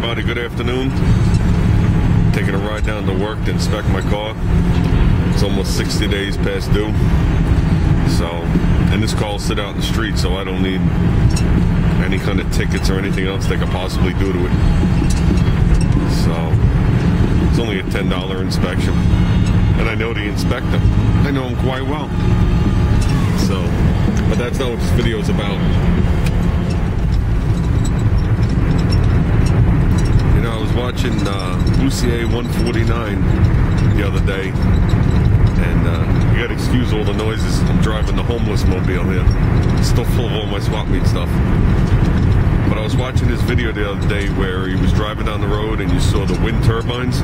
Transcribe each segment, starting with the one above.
everybody. Good afternoon. Taking a ride down to work to inspect my car. It's almost 60 days past due. So, and this car will sit out in the street, so I don't need any kind of tickets or anything else they could possibly do to it. So, it's only a $10 inspection. And I know the inspector. I know him quite well. So, but that's not what this video is about. You know, I was watching UCA 149 the other day, and you gotta excuse all the noises. I'm driving the homeless mobile here. It's still full of all my swap meet stuff. But I was watching this video the other day where he was driving down the road and you saw the wind turbines.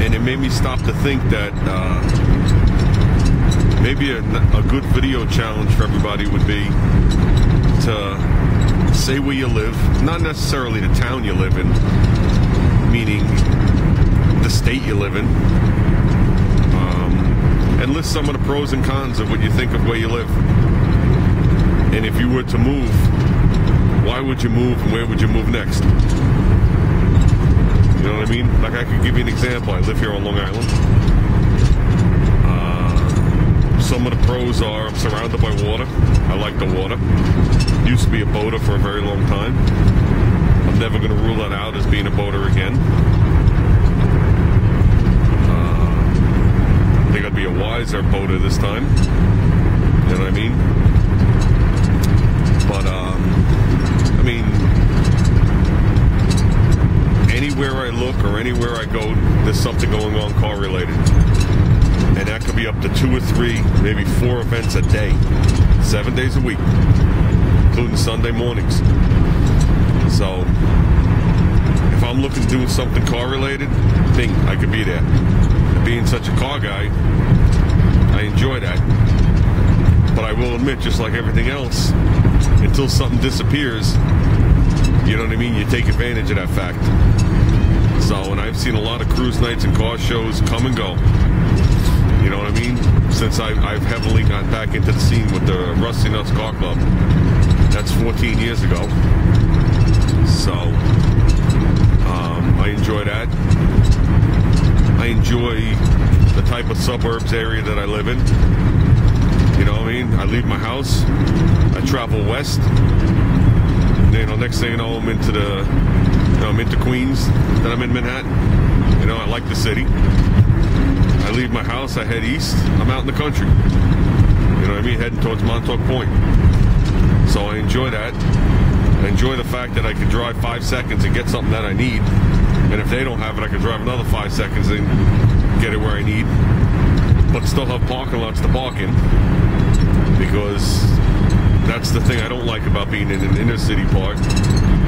And it made me stop to think that maybe a good video challenge for everybody would be to say where you live, not necessarily the town you live in, meaning the state you live in, and list some of the pros and cons of what you think of where you live. And if you were to move, why would you move and where would you move next? You know what I mean? Like, I could give you an example. I live here on Long Island. Some of the pros are I'm surrounded by water. I like the water. Used to be a boater for a very long time. I'm never going to rule that out as being a boater again. I think I'd be a wiser boater this time. You know what I mean? But, I mean, anywhere I look or anywhere I go, there's something going on car related. And that could be up to 2 or 3, maybe 4 events a day, 7 days a week, including Sunday mornings. So, if I'm looking to do something car related, think I could be there. And being such a car guy, I enjoy that. But I will admit, just like everything else, until something disappears, you know what I mean, you take advantage of that fact. So, and I've seen a lot of cruise nights and car shows come and go. You know what I mean? Since I've heavily gotten back into the scene with the Rusty Nuts Car Club. That's 14 years ago. So, I enjoy that. I enjoy the type of suburbs area that I live in. You know what I mean? I leave my house, I travel west, and, you know, next thing you know, I'm into the, you know, I'm into Queens, then I'm in Manhattan. You know, I like the city. I leave my house, I head east, I'm out in the country. You know what I mean? Heading towards Montauk Point. So I enjoy that. I enjoy the fact that I can drive 5 seconds and get something that I need. And if they don't have it, I can drive another 5 seconds and get it where I need. But still have parking lots to park in. Because that's the thing I don't like about being in an inner city part,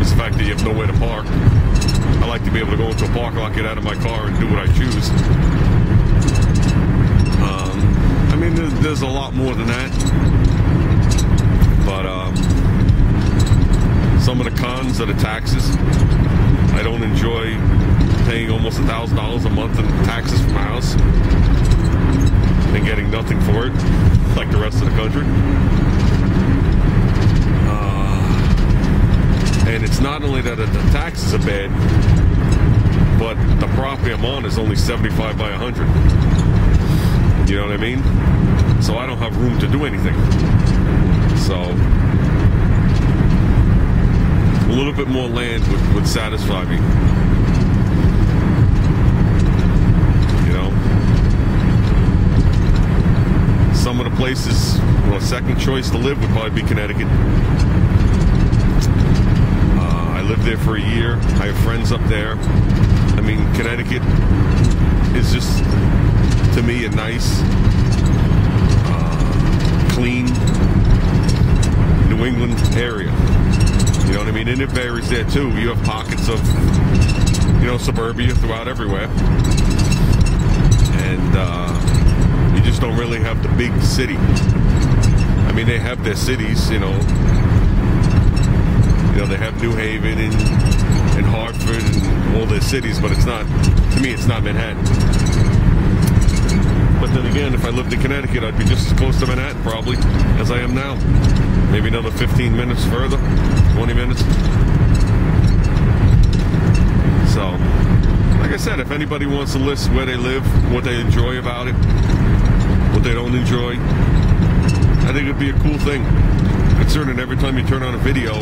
is the fact that you have nowhere to park. I like to be able to go into a parking lot, get out of my car, and do what I choose. I mean, there's a lot more than that. But some of the cons are the taxes. I don't enjoy paying almost $1,000 a month in taxes for my house and getting nothing for it, like the rest of the country. And it's not only that the taxes are bad, but the property I'm on is only 75 by 100. You know what I mean? So I don't have room to do anything. So a little bit more land would satisfy me. You know? Some of the places, well, second choice to live would probably be Connecticut. I lived there for a year. I have friends up there. I mean, Connecticut is just, to me, a nice, clean New England area. You know what I mean? And it varies there too. You have pockets of, you know, suburbia throughout everywhere. And you just don't really have the big city. I mean, they have their cities, you know. You know, they have New Haven and Hartford and all their cities, but it's not, to me, it's not Manhattan. But then again, if I lived in Connecticut, I'd be just as close to Manhattan probably as I am now. Maybe another 15 minutes further, 20 minutes. So, like I said, if anybody wants to list where they live, what they enjoy about it, what they don't enjoy, I think it'd be a cool thing. Concerning every time you turn on a video,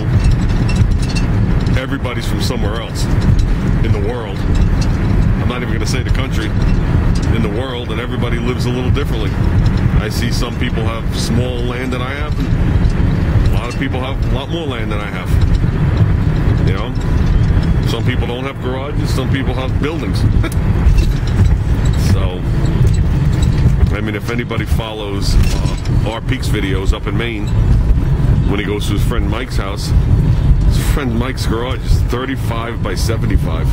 everybody's from somewhere else in the world. I'm not even going to say the country, in the world, and everybody lives a little differently. I see some people have small land than I have, and a lot of people have a lot more land than I have. You know? Some people don't have garages, some people have buildings. So, I mean, if anybody follows R. Peak's videos up in Maine, when he goes to his friend Mike's house, his friend Mike's garage is 35 by 75.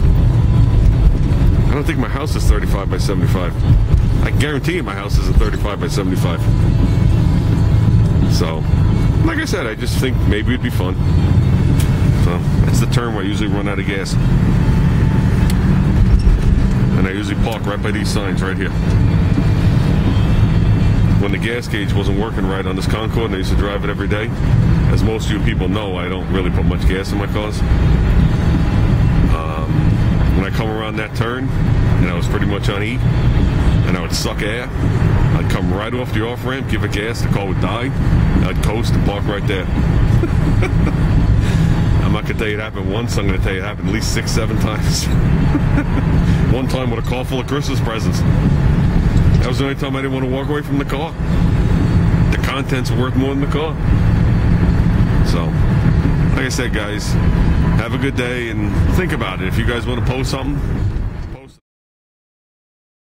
I don't think my house is 35 by 75. I guarantee you my house isn't 35 by 75. So, like I said, I just think maybe it'd be fun. So, that's the term where I usually run out of gas. And I usually park right by these signs right here. When the gas gauge wasn't working right on this Concorde, and I used to drive it every day, as most of you people know, I don't really put much gas in my cars. When I come around that turn, and I was pretty much on E, and I would suck air, I'd come right off the off-ramp, give it gas, the car would die, I'd coast and park right there. I'm not going to tell you it happened once, I'm going to tell you it happened at least 6, 7 times. One time with a car full of Christmas presents. That was the only time I didn't want to walk away from the car. The contents are worth more than the car. So, like I said, guys, have a good day and think about it. If you guys want to post something,